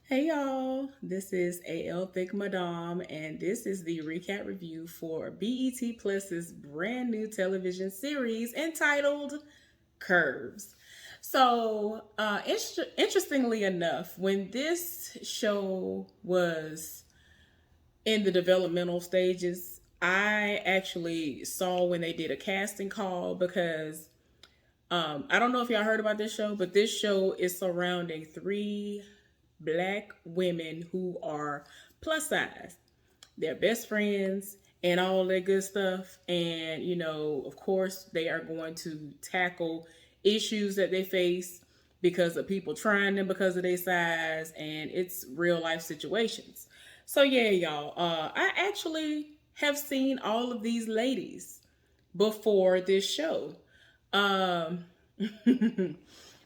Hey y'all, this is AL Thick Madame, and this is the recap review for BET Plus's brand new television series entitled Curves. Interestingly enough, when this show was in the developmental stages, I actually saw when they did a casting call because I don't know if y'all heard about this show, but this show is surrounding three black women who are plus size. They're best friends and all that good stuff. And, of course, they are going to tackle issues that they face because of people trying them because of their size, and it's real life situations. So, yeah, y'all, I actually have seen all of these ladies before this show. Um,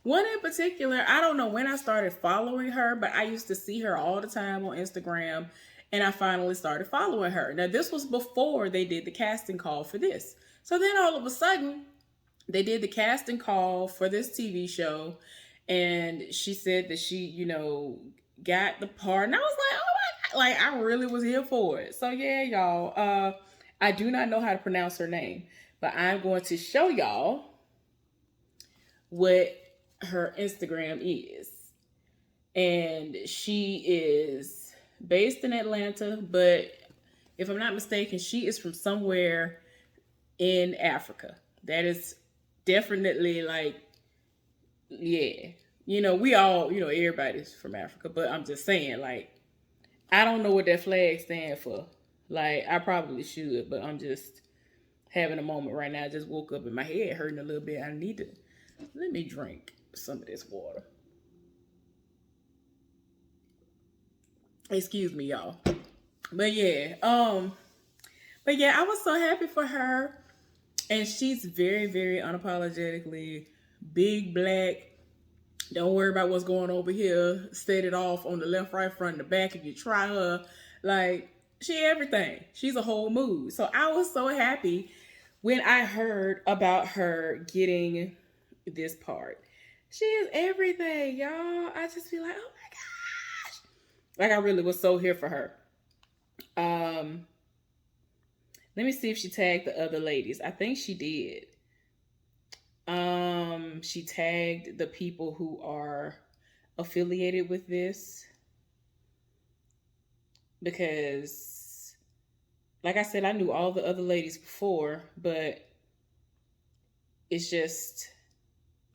One in particular, I don't know when I started following her, but I used to see her all the time on Instagram, and I finally started following her. Now, this was before they did the casting call for this. So then all of a sudden, they did the casting call for this TV show, and she said that she, got the part, and I was like, oh my God, like I really was here for it. So yeah, y'all, I do not know how to pronounce her name, but I'm going to show y'all what her Instagram is. And she is based in Atlanta, but if I'm not mistaken, she is from somewhere in Africa. That is definitely like, yeah. We all, everybody's from Africa, but I'm just saying, like, I don't know what that flag stands for. Like, I probably should, but I'm just having a moment right now. I just woke up and my head hurting a little bit. I need to let me drink some of this water. Excuse me, y'all. But yeah, I was so happy for her, and she's very, very unapologetically big black. Don't worry about what's going over here. Set it off on the left, right, front, and the back. If you try her, like she everything. She's a whole mood. So I was so happy when I heard about her getting this part. She is everything, y'all. I just feel like, oh my gosh. Like I really was so here for her. Um, Let me see if she tagged the other ladies. I think she did. She tagged the people who are affiliated with this because, like I said, I knew all the other ladies before, but it's just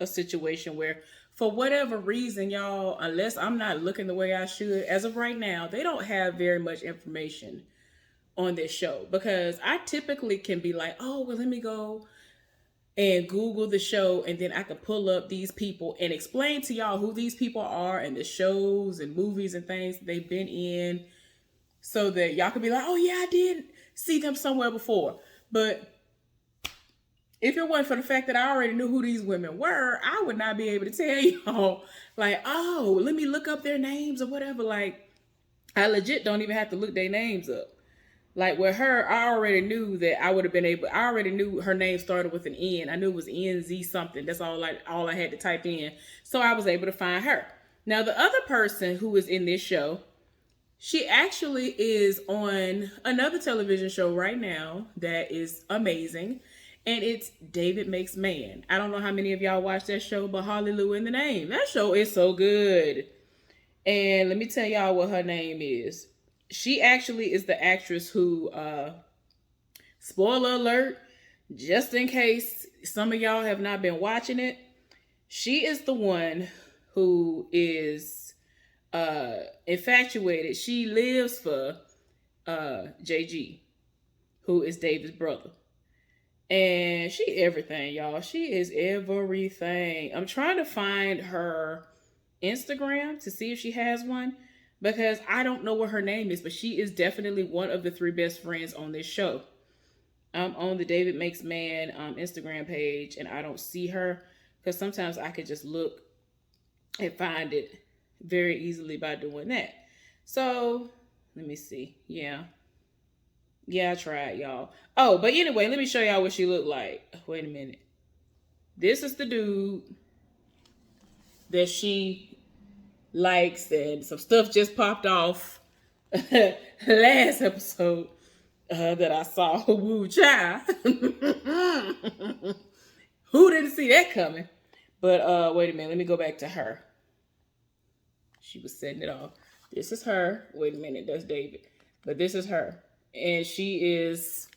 a situation where, for whatever reason, y'all, unless I'm not looking the way I should, as of right now, they don't have very much information on this show because I typically can be like, oh, well, let me go and Google the show, and then I can pull up these people and explain to y'all who these people are and the shows and movies and things they've been in so that y'all can be like, oh, yeah, I did see them somewhere before. But if it wasn't for the fact that I already knew who these women were, I would not be able to tell y'all, like, oh, let me look up their names or whatever. Like, I legit don't even have to look their names up. Like with her, I already knew that I would have been able. I already knew her name started with an N. I knew it was NZ something. That's all I had to type in. So I was able to find her. Now the other person who is in this show, she actually is on another television show right now that is amazing, and it's David Makes Man. I don't know how many of y'all watch that show, but Hallelujah in the name. That show is so good. And let me tell y'all what her name is. She actually is the actress who, spoiler alert, just in case some of y'all have not been watching it, she is the one who is infatuated. She lives for JG, who is David's brother. And she everything, y'all. She is everything. I'm trying to find her Instagram to see if she has one because I don't know what her name is, but she is definitely one of the three best friends on this show. I'm on the David Makes Man Instagram page and I don't see her because sometimes I could just look and find it very easily by doing that. So let me see. Yeah. Yeah, I tried, y'all. Oh, but anyway, let me show y'all what she looked like. Wait a minute. This is the dude that she likes, and some stuff just popped off last episode that I saw. Woo child. Who didn't see that coming? But wait a minute, let me go back to her. She was setting it off. This is her. Wait a minute, that's David. But this is her. And she is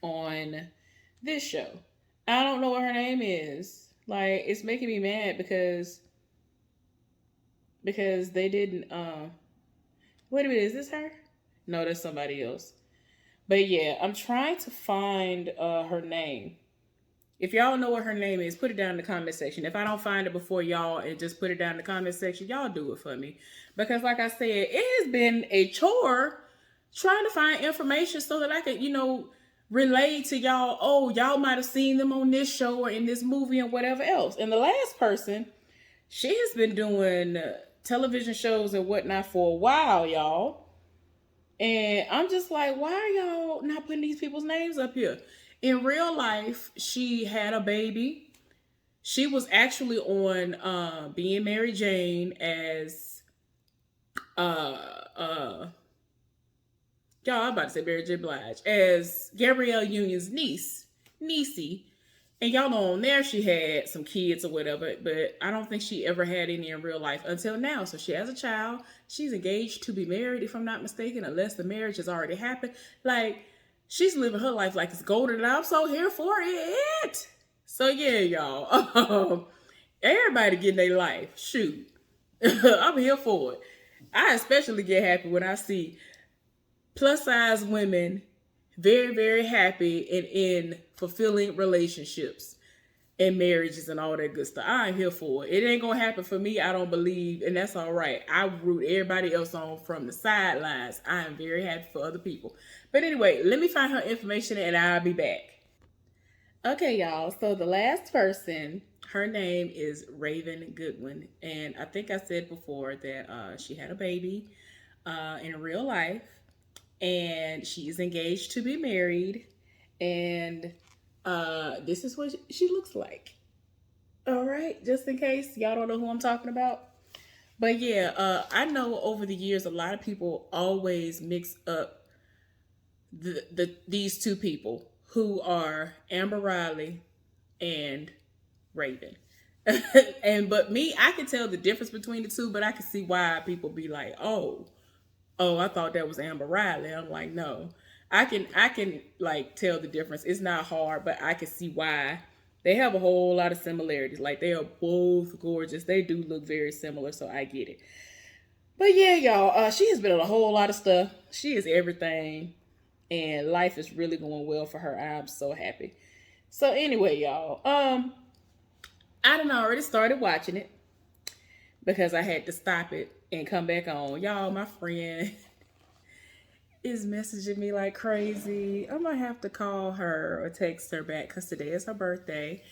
on this show. I don't know what her name is. Like, it's making me mad because they didn't wait a minute, is this her? No, that's somebody else. But yeah, I'm trying to find her name. If y'all know what her name is, put it down in the comment section. If I don't find it before y'all and just put it down in the comment section, y'all do it for me. Because like I said, it has been a chore trying to find information so that I could, relay to y'all, oh, y'all might have seen them on this show or in this movie and whatever else. And the last person, she has been doing television shows and whatnot for a while, y'all. And I'm just like, why are y'all not putting these people's names up here? In real life, she had a baby. She was actually on Being Mary Jane as y'all, I'm about to say Mary J. Blige, as Gabrielle Union's niece, Niecy. And y'all know on there she had some kids or whatever, but I don't think she ever had any in real life until now. So she has a child. She's engaged to be married, if I'm not mistaken, unless the marriage has already happened. Like, she's living her life like it's golden, and I'm so here for it. So yeah, y'all. Everybody getting their life. Shoot. I'm here for it. I especially get happy when I see plus size women very, very happy and in fulfilling relationships and marriages and all that good stuff. I'm here for it. It ain't gonna happen for me, I don't believe, and that's all right. I root everybody else on from the sidelines. I am very happy for other people. But anyway, let me find her information and I'll be back. Okay, y'all. So the last person, her name is Raven Goodwin. And I think I said before that she had a baby in real life. And she's engaged to be married. And this is what she looks like. All right, just in case y'all don't know who I'm talking about. But yeah, I know over the years a lot of people always mix up these two people who are Amber Riley and Raven. But me, I can tell the difference between the two, but I can see why people be like, oh, I thought that was Amber Riley. I'm like, no. I can like tell the difference. It's not hard, but I can see why. They have a whole lot of similarities. Like, they are both gorgeous. They do look very similar, so I get it. But yeah, y'all, she has been on a whole lot of stuff. She is everything, and life is really going well for her. I'm so happy. So anyway, y'all, I done already started watching it because I had to stop it and come back on. Y'all, my friend is messaging me like crazy. I might have to call her or text her back because today is her birthday.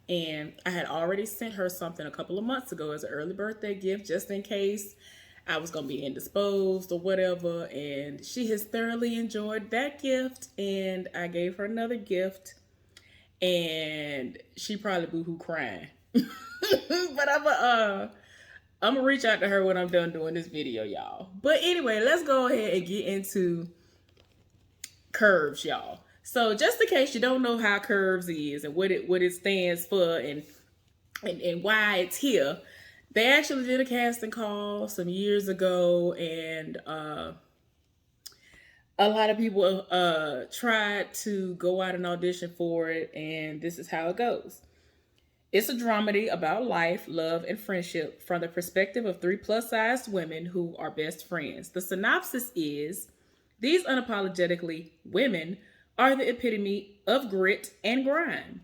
And I had already sent her something a couple of months ago as an early birthday gift, just in case I was going to be indisposed or whatever. And she has thoroughly enjoyed that gift. And I gave her another gift. And she probably boohoo crying. But I'm gonna reach out to her when I'm done doing this video, y'all. But anyway, let's go ahead and get into Curves, y'all. So just in case you don't know how Curves is and what it stands for and why it's here, they actually did a casting call some years ago, and a lot of people tried to go out and audition for it, and this is how it goes. It's a dramedy about life, love, and friendship from the perspective of 3 plus-sized women who are best friends. The synopsis is, these unapologetically women are the epitome of grit and grind.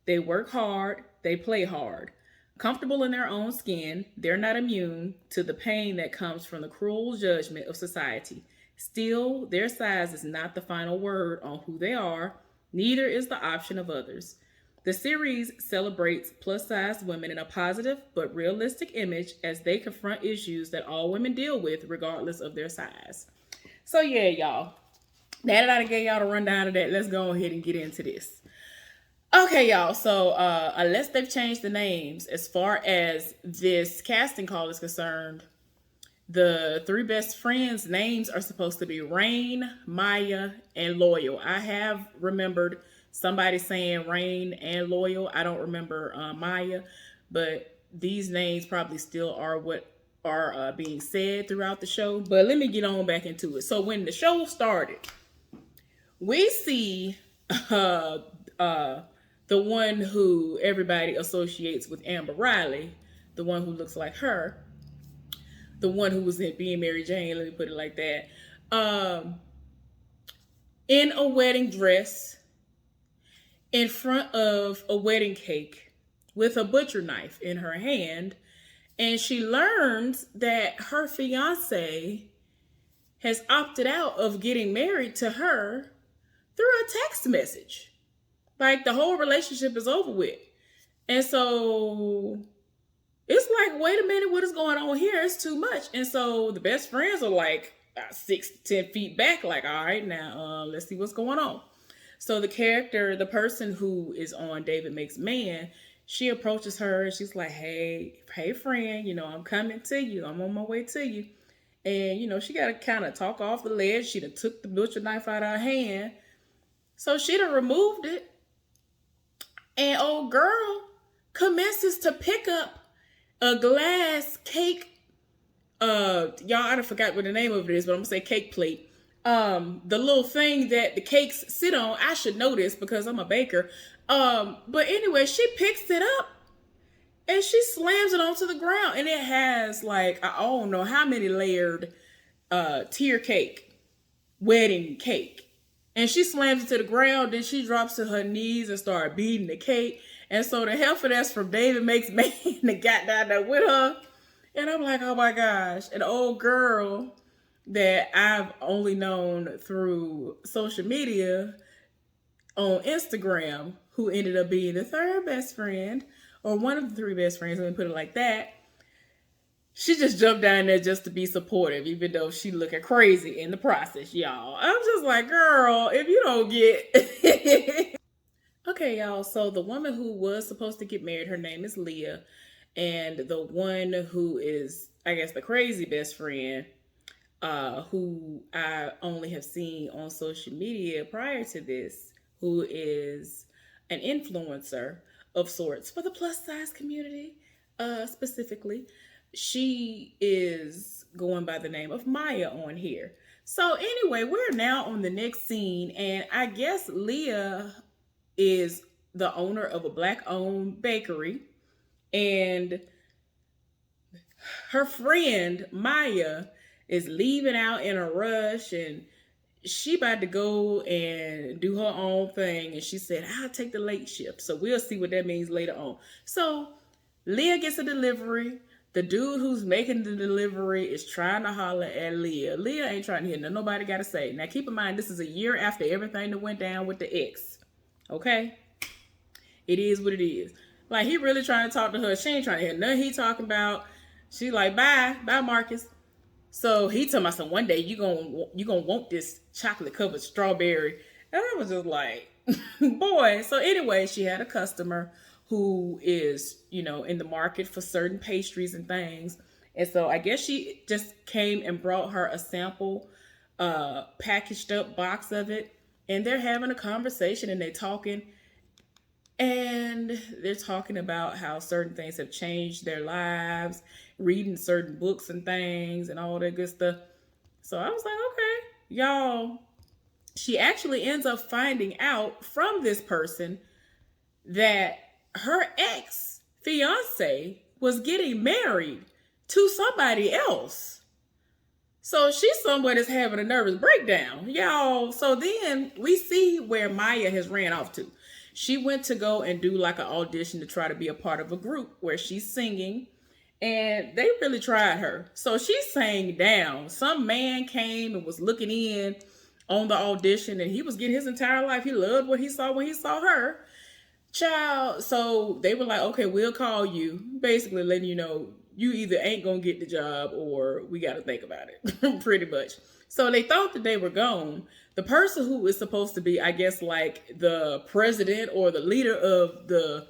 They work hard, they play hard. Comfortable in their own skin, they're not immune to the pain that comes from the cruel judgment of society. Still, their size is not the final word on who they are, neither is the option of others. The series celebrates plus-sized women in a positive but realistic image as they confront issues that all women deal with regardless of their size. So yeah, y'all. Now that I gave y'all the rundown of that, let's go ahead and get into this. Okay, y'all. So unless they've changed the names, as far as this casting call is concerned, the three best friends' names are supposed to be Rain, Maya, and Loyal. I have remembered somebody saying Rain and Loyal. I don't remember Maya, but these names probably still are what are being said throughout the show. But let me get on back into it. So when the show started, we see uh, uh, the one who everybody associates with Amber Riley, the one who looks like her, the one who was in Being Mary Jane, let me put it like that, um, in a wedding dress in front of a wedding cake with a butcher knife in her hand. And she learns that her fiance has opted out of getting married to her through a text message. Like the whole relationship is over with. And so it's like, wait a minute, what is going on here? It's too much. And so the best friends are like 6 to 10 feet back, like, all right, now let's see what's going on. So the character, the person who is on David Makes Man, she approaches her and she's like, hey friend, I'm coming to you. I'm on my way to you. And, she got to kind of talk off the ledge. She done took the butcher knife out of her hand. So she done removed it. And old girl commences to pick up a glass cake. Y'all, I forgot what the name of it is, but I'm gonna say cake plate. The little thing that the cakes sit on. I should know this because I'm a baker. But anyway, she picks it up and she slams it onto the ground, and it has like, I don't know how many layered tier cake, wedding cake. And she slams it to the ground, then she drops to her knees and starts beating the cake. And so the heifer from David Makes Man that got down there with her. And I'm like, oh my gosh. An old girl that I've only known through social media on Instagram, who ended up being the third best friend, or one of the three best friends, let me put it like that. She just jumped down there just to be supportive, even though she looking crazy in the process, y'all. I'm just like, girl, if you don't get... Okay, y'all, so the woman who was supposed to get married, her name is Leah. And the one who is, I guess, the crazy best friend, who I only have seen on social media prior to this, who is an influencer of sorts for the plus size community, specifically. She is going by the name of Maya on here. So anyway, we're now on the next scene, and I guess Leah is the owner of a Black-owned bakery, and her friend Maya is leaving out in a rush, and she about to go and do her own thing, and she said, I'll take the late shift. So we'll see what that means later on. So Leah gets a delivery. The dude who's making the delivery is trying to holler at Leah. Leah ain't trying to hear nobody got to say. Now keep in mind, this is a year after everything that went down with the ex. Okay? It is what it is. Like, he really trying to talk to her. She ain't trying to hear nothing he talking about. She like, bye Marcus. So he told me, so one day you gonna want this chocolate covered strawberry. And I was just like, boy. So anyway, she had a customer who is, in the market for certain pastries and things. And so I guess she just came and brought her a sample packaged up box of it. And they're having a conversation and they're talking. And they're talking about how certain things have changed their lives, reading certain books and things and all that good stuff. So I was like, okay, y'all. She actually ends up finding out from this person that her ex-fiance was getting married to somebody else. So she somewhat is having a nervous breakdown, y'all. So then we see where Maya has ran off to. She went to go and do like an audition to try to be a part of a group where she's singing, and they really tried her. So she sang down. Some man came and was looking in on the audition, and he was getting his entire life. He loved what he saw when he saw her. Child, so they were like, okay, we'll call you. Basically letting you know you either ain't gonna get the job or we got to think about it, pretty much. So they thought that they were gone. The person who is supposed to be, I guess, like the president or the leader of the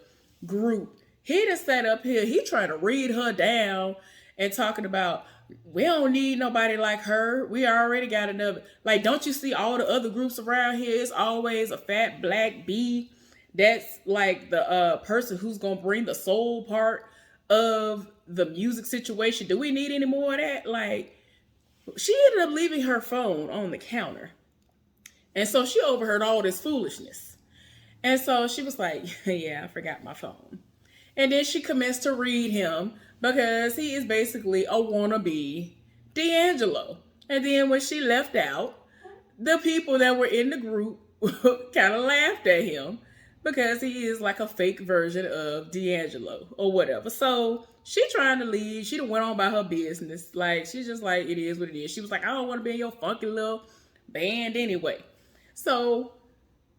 group, he just sat up here. He trying to read her down and talking about, we don't need nobody like her. We already got another. Like, don't you see all the other groups around here? It's always a fat black bee. That's like the person who's gonna bring the soul part of the music situation. Do we need any more of that? Like, she ended up leaving her phone on the counter. And so she overheard all this foolishness. And so she was like, yeah, I forgot my phone. And then she commenced to read him because he is basically a wannabe D'Angelo. And then when she left out, the people that were in the group kind of laughed at him because he is like a fake version of D'Angelo or whatever. So she trying to leave. She done went on by her business. Like, she's just like, it is what it is. She was like, I don't want to be in your funky little band anyway. So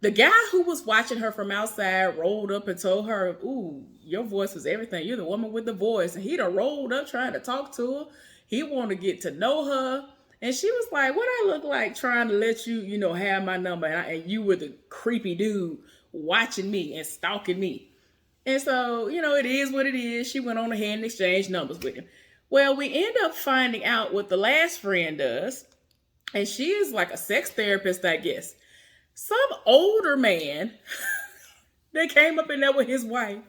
the guy who was watching her from outside rolled up and told her, ooh, your voice was everything. You're the woman with the voice. And he done rolled up trying to talk to her. He wanted to get to know her. And she was like, what I look like trying to let you, have my number. And you were the creepy dude watching me and stalking me. And so, it is what it is. She went on ahead and exchanged numbers with him. Well, we end up finding out what the last friend does. And she is like a sex therapist, I guess. Some older man that came up in there with his wife,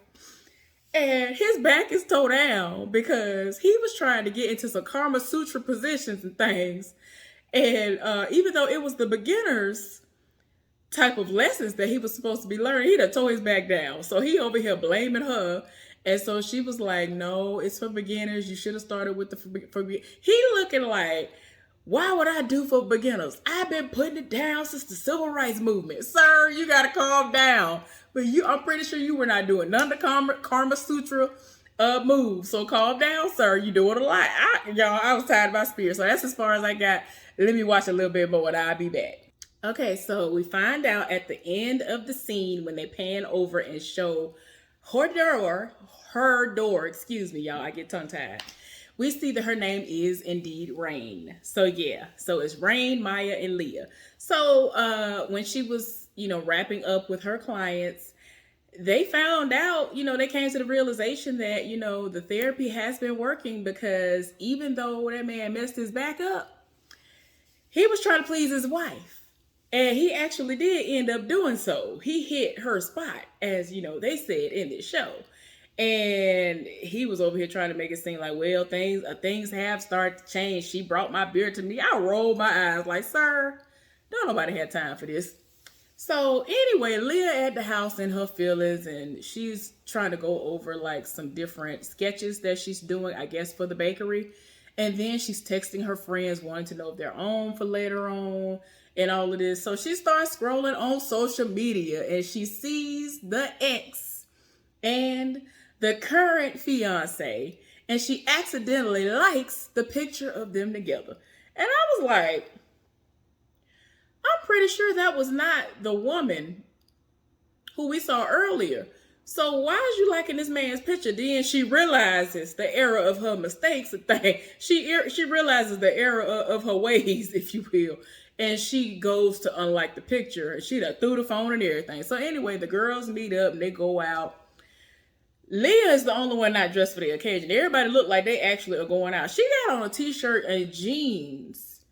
and his back is toe down because he was trying to get into some Kama Sutra positions and things. And even though it was the beginners type of lessons that he was supposed to be learning, he done tore his back down. So he over here blaming her. And so she was like, no, it's for beginners. You should have started with the he looking like, why would I do for beginners? I've been putting it down since the civil rights movement. Sir, you got to calm down. But I'm pretty sure you were not doing none of the Kama Sutra moves. So calm down, sir. You doing a lot. I was tired of my spirit. So that's as far as I got. Let me watch a little bit more and I'll be back. Okay, so we find out at the end of the scene when they pan over and show her door, excuse me, y'all. I get tongue-tied. We see that her name is indeed Rain. So yeah, so it's Rain, Maya, and Leah. So when she was, wrapping up with her clients, they found out, they came to the realization that, the therapy has been working because even though that man messed his back up, he was trying to please his wife. And he actually did end up doing so. He hit her spot, as, they said in this show. And he was over here trying to make it seem like, well, things have started to change. She brought my beer to me. I rolled my eyes like, sir, don't nobody have time for this. So anyway, Leah at the house in her feelings, and she's trying to go over like some different sketches that she's doing, I guess, for the bakery. And then she's texting her friends wanting to know if they're on for later on and all of this. So she starts scrolling on social media and she sees the ex and the current fiance, and she accidentally likes the picture of them together. And I was like, I'm pretty sure that was not the woman who we saw earlier. So why is you liking this man's picture? Then she realizes the error of her mistakes and thing. She realizes the error of her ways, if you will. And she goes to unlike the picture. And she done threw the phone and everything. So anyway, the girls meet up and they go out. Leah is the only one not dressed for the occasion. Everybody looked like they actually are going out. She got on a t-shirt and jeans.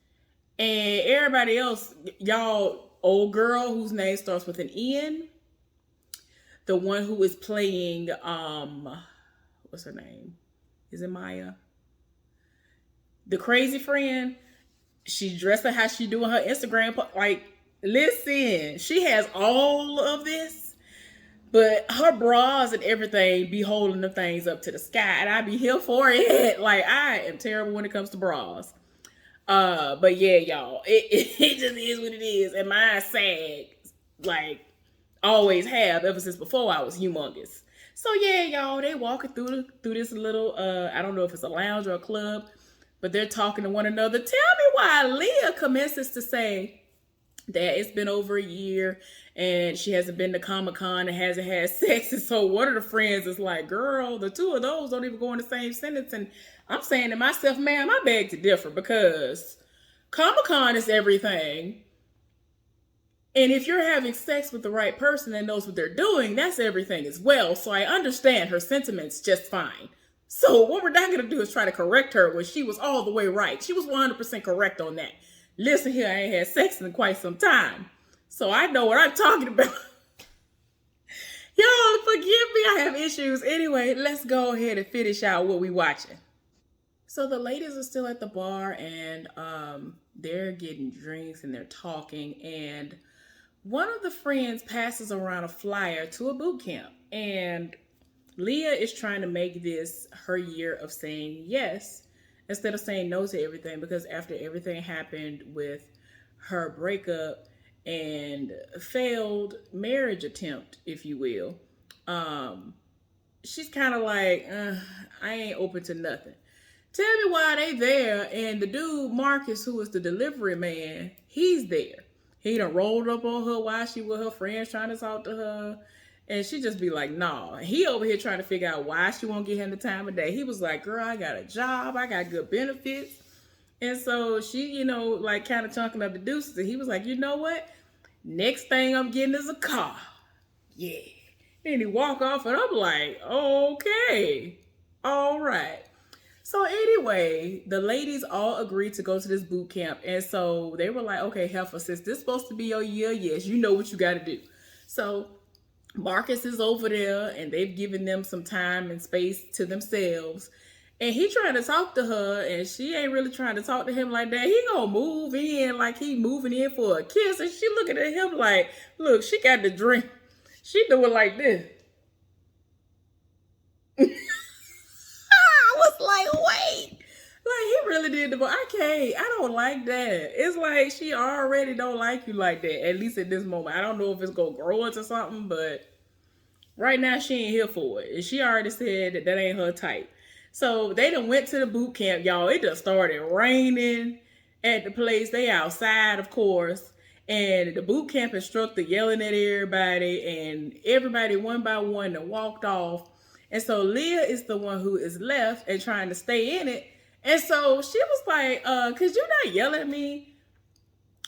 And everybody else, y'all, old girl whose name starts with an N. The one who is playing, what's her name? Is it Maya? The crazy friend. She's dressed like how she doing her Instagram. Like, listen, she has all of this. But her bras and everything be holding the things up to the sky. And I be here for it. Like, I am terrible when it comes to bras. But yeah, y'all. It just is what it is. And mine sag. Like, always have ever since before I was humongous. So yeah, y'all. They walking through this little, I don't know if it's a lounge or a club. But they're talking to one another. Tell me why Leah commences to say, that it's been over a year and she hasn't been to Comic-Con and hasn't had sex. And so one of the friends is like, girl, the two of those don't even go in the same sentence. And I'm saying to myself, man, I beg to differ, because Comic-Con is everything. And if you're having sex with the right person that knows what they're doing, that's everything as well. So I understand her sentiments just fine. So what we're not going to do is try to correct her when she was all the way right. She was 100% correct on that. Listen here, I ain't had sex in quite some time, so I know what I'm talking about. Y'all forgive me, I have issues. Anyway, let's go ahead and finish out what we watching. So the ladies are still at the bar, and they're getting drinks and they're talking, and one of the friends passes around a flyer to a boot camp, and Leah is trying to make this her year of saying yes instead of saying no to everything, because after everything happened with her breakup and failed marriage attempt, if you will, she's kind of like, I ain't open to nothing. Tell me why they there. And the dude, Marcus, who is the delivery man, he's there. He done rolled up on her while she with her friends trying to talk to her. And she just be like, nah. He over here trying to figure out why she won't get him the time of day. He was like, girl, I got a job. I got good benefits. And so she, like kind of chunking up the deuces. And he was like, you know what? Next thing I'm getting is a car. Yeah. And he walk off and I'm like, okay. All right. So anyway, the ladies all agreed to go to this boot camp. And so they were like, okay, Heifer, since this is supposed to be your year, yes, you know what you got to do. So Marcus is over there and they've given them some time and space to themselves. And he trying to talk to her and she ain't really trying to talk to him like that. He gonna move in like he moving in for a kiss. And she looking at him like, look, she got the drink. She doing like this. I was like, wait. Like, he really did the, I don't like that. It's like she already don't like you like that, at least at this moment. I don't know if it's gonna grow into something, but right now she ain't here for it. And she already said that ain't her type. So they done went to the boot camp, y'all. It just started raining at the place. They outside, of course. And the boot camp instructor yelling at everybody, and everybody one by one that walked off. And so Leah is the one who is left and trying to stay in it. And so she was like, could you not yell at me?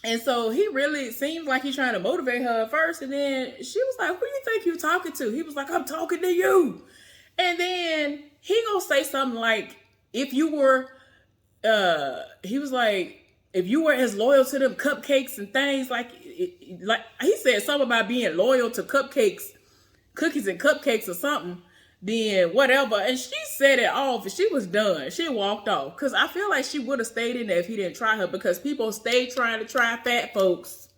And so he really seems like he's trying to motivate her at first. And then she was like, who you think you're talking to? He was like, I'm talking to you. And then he gonna say something like, if you were, he was like, if you were as loyal to them cupcakes and things, like he said something about being loyal to cupcakes, cookies and cupcakes or something, then whatever. And she said it off and she was done. She walked off. Because I feel like she would have stayed in there if he didn't try her, because people stay trying to try fat folks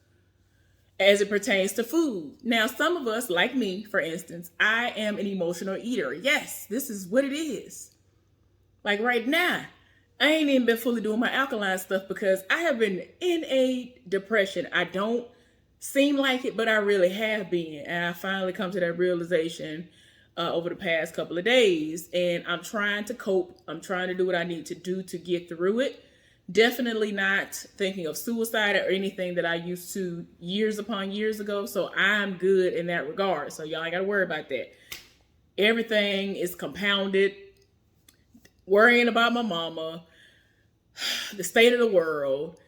as it pertains to food. Now, some of us, like me, for instance, I am an emotional eater. Yes, this is what it is. Like right now, I ain't even been fully doing my alkaline stuff because I have been in a depression. I don't seem like it, but I really have been. And I finally come to that realization over the past couple of days. And I'm trying to cope. I'm trying to do what I need to do to get through it. Definitely not thinking of suicide or anything that I used to years upon years ago. So I'm good in that regard. So y'all ain't got to worry about that. Everything is compounded. Worrying about my mama, the state of the world,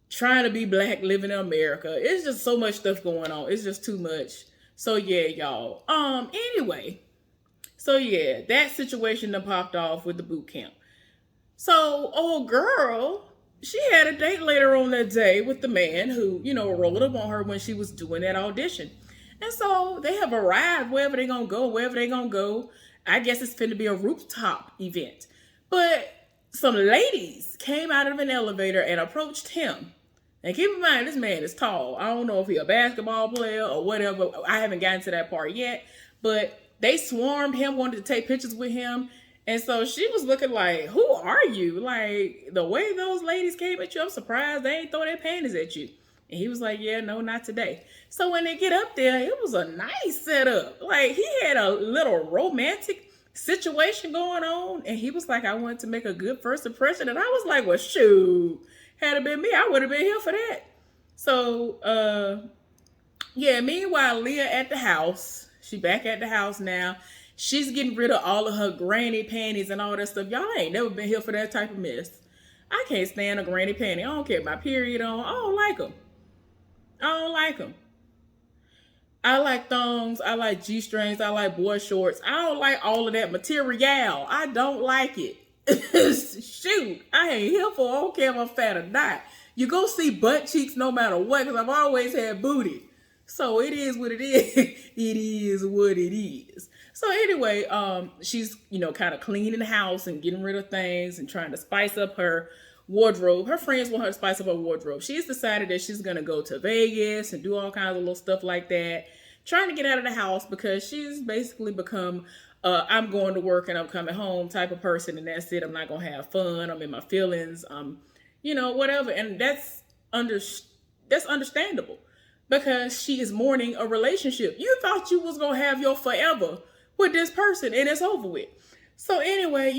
trying to be black, living in America. It's just so much stuff going on. It's just too much. So yeah, y'all. Anyway. So yeah, that situation that popped off with the boot camp. So old girl, she had a date later on that day with the man who, rolled up on her when she was doing that audition. And so they have arrived wherever they're going to go. I guess it's finna be a rooftop event. But some ladies came out of an elevator and approached him. And keep in mind, this man is tall. I don't know if he's a basketball player or whatever. I haven't gotten to that part yet. But they swarmed him, wanted to take pictures with him. And so she was looking like, who are you? Like, the way those ladies came at you, I'm surprised they ain't throw their panties at you. And he was like, yeah, no, not today. So when they get up there, it was a nice setup. Like, he had a little romantic situation going on. And he was like, I wanted to make a good first impression. And I was like, well, shoot, had it been me, I would have been here for that. So, yeah, meanwhile, Leah at the house. She back at the house now. She's getting rid of all of her granny panties and all that stuff. Y'all ain't never been here for that type of mess. I can't stand a granny panty. I don't care my period on. I don't like them. I don't like them. I like thongs. I like G strings. I like boy shorts. I don't like all of that material. I don't like it. Shoot, I ain't here for. I don't care if I'm fat or not. You go see butt cheeks no matter what, because I've always had booty. So it is what it is. It is what it is. So anyway, she's kind of cleaning the house and getting rid of things and trying to spice up her wardrobe. Her friends want her to spice up her wardrobe. She's decided that she's gonna go to Vegas and do all kinds of little stuff like that, trying to get out of the house because she's basically become I'm going to work and I'm coming home type of person, and that's it. I'm not gonna have fun. I'm in my feelings. Whatever, and that's understandable because she is mourning a relationship. You thought you was gonna have your forever with this person, and it's over with. So anyway,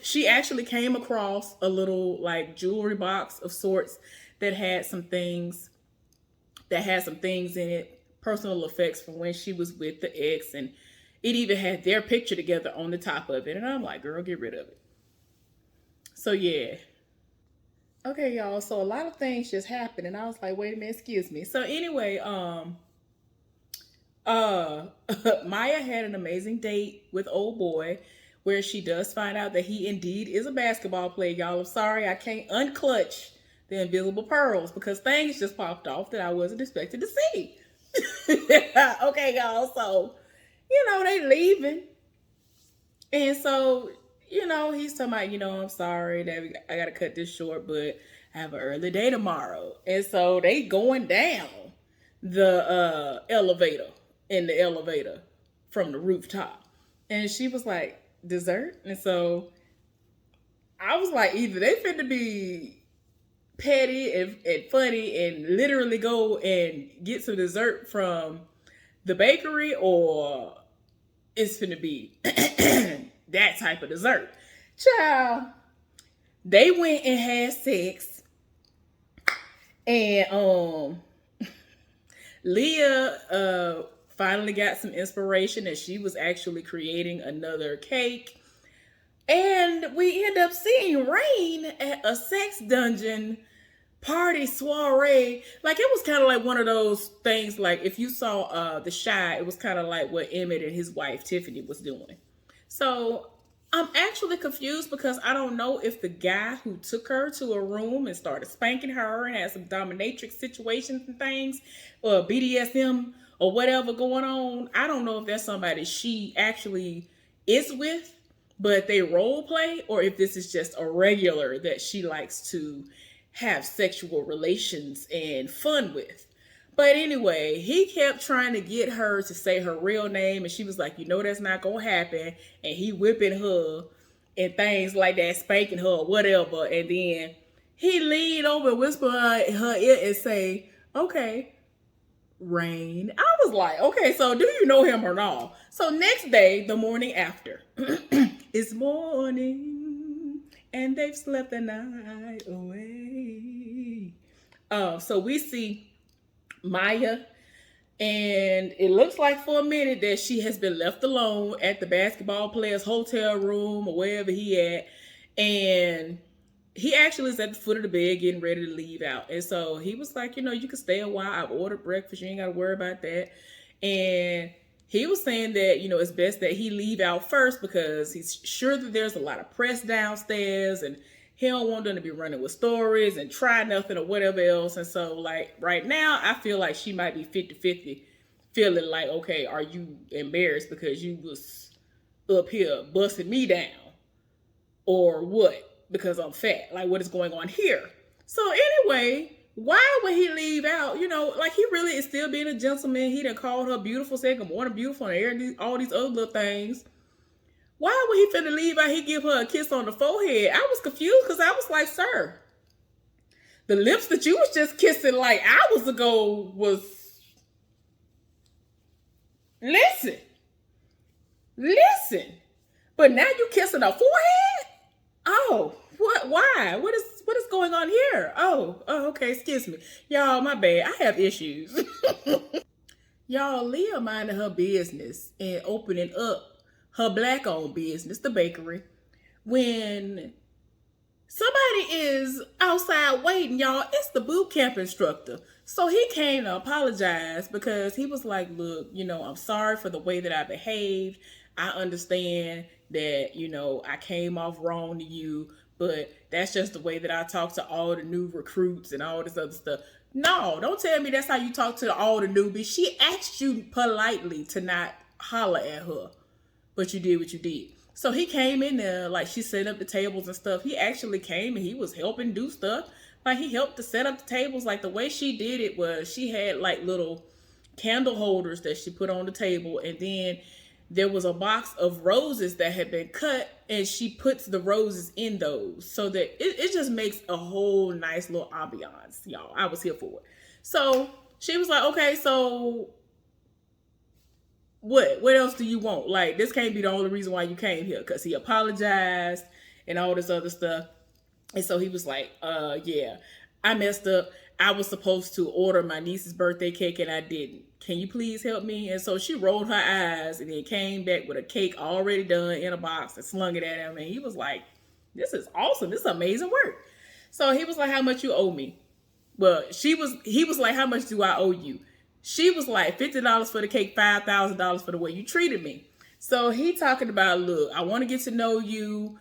she actually came across a little like jewelry box of sorts that had some things in it, personal effects from when she was with the ex, and it even had their picture together on the top of it. And I'm like, girl, get rid of it. So yeah. Okay, y'all. So a lot of things just happened, and I was like, wait a minute, excuse me. So anyway, Maya had an amazing date with old boy, where she does find out that he indeed is a basketball player. Y'all, I'm sorry, I can't unclutch the invisible pearls because things just popped off that I wasn't expected to see. Okay, y'all. So, they leaving. And so, he's talking about, I'm sorry that I got to cut this short, but I have an early day tomorrow. And so they going down the elevator in the elevator from the rooftop. And she was like, dessert? And so I was like, either they finna be petty and funny and literally go and get some dessert from the bakery, or it's finna be that type of dessert. Child, they went and had sex, and Leah finally got some inspiration, and she was actually creating another cake. And we end up seeing Rain at a sex dungeon party soiree. Like, it was kind of like one of those things, like if you saw The Chi, it was kind of like what Emmett and his wife Tiffany was doing. So I'm actually confused because I don't know if the guy who took her to a room and started spanking her and had some dominatrix situations and things, or BDSM or whatever going on, I don't know if that's somebody she actually is with, but they role play, or if this is just a regular that she likes to have sexual relations and fun with. But anyway, he kept trying to get her to say her real name, and she was like, that's not gonna happen. And he whipping her and things like that, spanking her or whatever. And then he leaned over and whispered her ear and say, okay, Rain. I was like, okay, so do you know him or not? So next day, the morning after, it's morning and they've slept the night away. So we see Maya, and it looks like for a minute that she has been left alone at the basketball player's hotel room or wherever he at, and he actually is at the foot of the bed getting ready to leave out. And so he was like, you can stay a while. I've ordered breakfast. You ain't got to worry about that. And he was saying that, it's best that he leave out first because he's sure that there's a lot of press downstairs, and he don't want them to be running with stories and try nothing or whatever else. And so, like, right now, I feel like she might be 50-50, feeling like, okay, are you embarrassed because you was up here busting me down? Or what? Because I'm fat. Like, what is going on here? So anyway, why would he leave out? Like, he really is still being a gentleman. He done called her beautiful, said good morning, beautiful, and all these other little things. Why would he finna leave out? He give her a kiss on the forehead. I was confused because I was like, sir, the lips that you was just kissing like hours ago was... Listen. But now you kissing her forehead? Oh, what? Why? What is going on here? Oh, okay, excuse me. Y'all, my bad. I have issues. Y'all, Leah minding her business and opening up her black-owned business, the bakery, when somebody is outside waiting, y'all. It's the boot camp instructor. So he came to apologize because he was like, look, I'm sorry for the way that I behaved. I understand that, I came off wrong to you, but that's just the way that I talk to all the new recruits and all this other stuff. No, don't tell me that's how you talk to all the newbies. She asked you politely to not holler at her, but you did what you did. So he came in there, like she set up the tables and stuff. He actually came and he was helping do stuff. Like he helped to set up the tables. Like the way she did it was she had like little candle holders that she put on the table. And then there was a box of roses that had been cut and she puts the roses in those so that it just makes a whole nice little ambiance, y'all. I was here for it. So she was like, okay, so what else do you want? Like, this can't be the only reason why you came here, because he apologized and all this other stuff. And so he was like, yeah, I messed up. I was supposed to order my niece's birthday cake and I didn't. Can you please help me? And so she rolled her eyes and then came back with a cake already done in a box and slung it at him. And he was like, this is awesome. This is amazing work. So he was like, how much you owe me? Well, he was like, how much do I owe you? She was like, $50 for the cake, $5,000 for the way you treated me. So he talking about, look, I want to get to know you.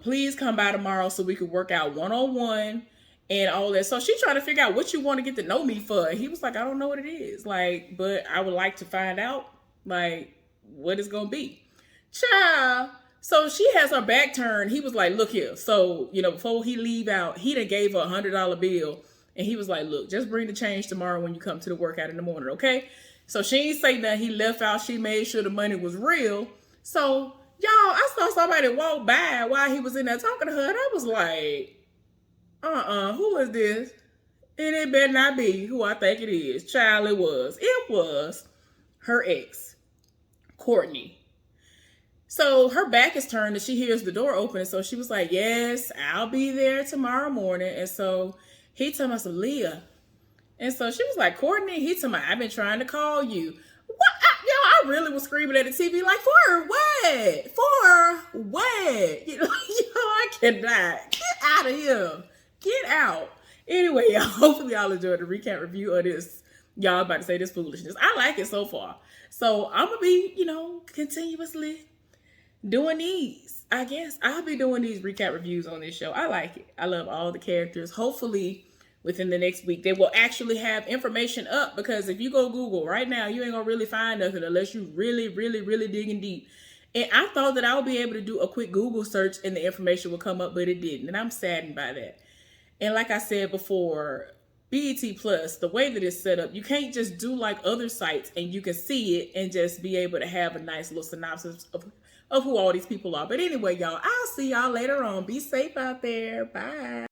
Please come by tomorrow so we could work out one-on-one and all that. So she's trying to figure out what you want to get to know me for. And he was like, I don't know what it is. Like, but I would like to find out, like, what it's going to be. Child. So she has her back turned. He was like, look here. So, before he leave out, he done gave her $100 bill. And he was like, look, just bring the change tomorrow when you come to the workout in the morning, okay? So she ain't say nothing. He left out. She made sure the money was real. So, y'all, I saw somebody walk by while he was in there talking to her. And I was like, who is this? And it better not be who I think it is. Child, it was. It was her ex, Courtney. So her back is turned and she hears the door open. And so she was like, yes, I'll be there tomorrow morning. And so he told me, some Leah. And so she was like, Courtney, he told me, I've been trying to call you. What? I really was screaming at the TV like, for what? For what? I cannot. Get out of here. Get out. Anyway, y'all, hopefully y'all enjoyed the recap review of this. Y'all about to say this foolishness. I like it so far. So I'm going to be, continuously doing these. I guess I'll be doing these recap reviews on this show. I like it. I love all the characters. Hopefully within the next week, they will actually have information up, because if you go Google right now, you ain't gonna really find nothing unless you really, really, really digging deep. And I thought that I would be able to do a quick Google search and the information would come up, but it didn't. And I'm saddened by that. And like I said before, BET Plus, the way that it's set up, you can't just do like other sites and you can see it and just be able to have a nice little synopsis of who all these people are. But anyway, y'all, I'll see y'all later on. Be safe out there. Bye.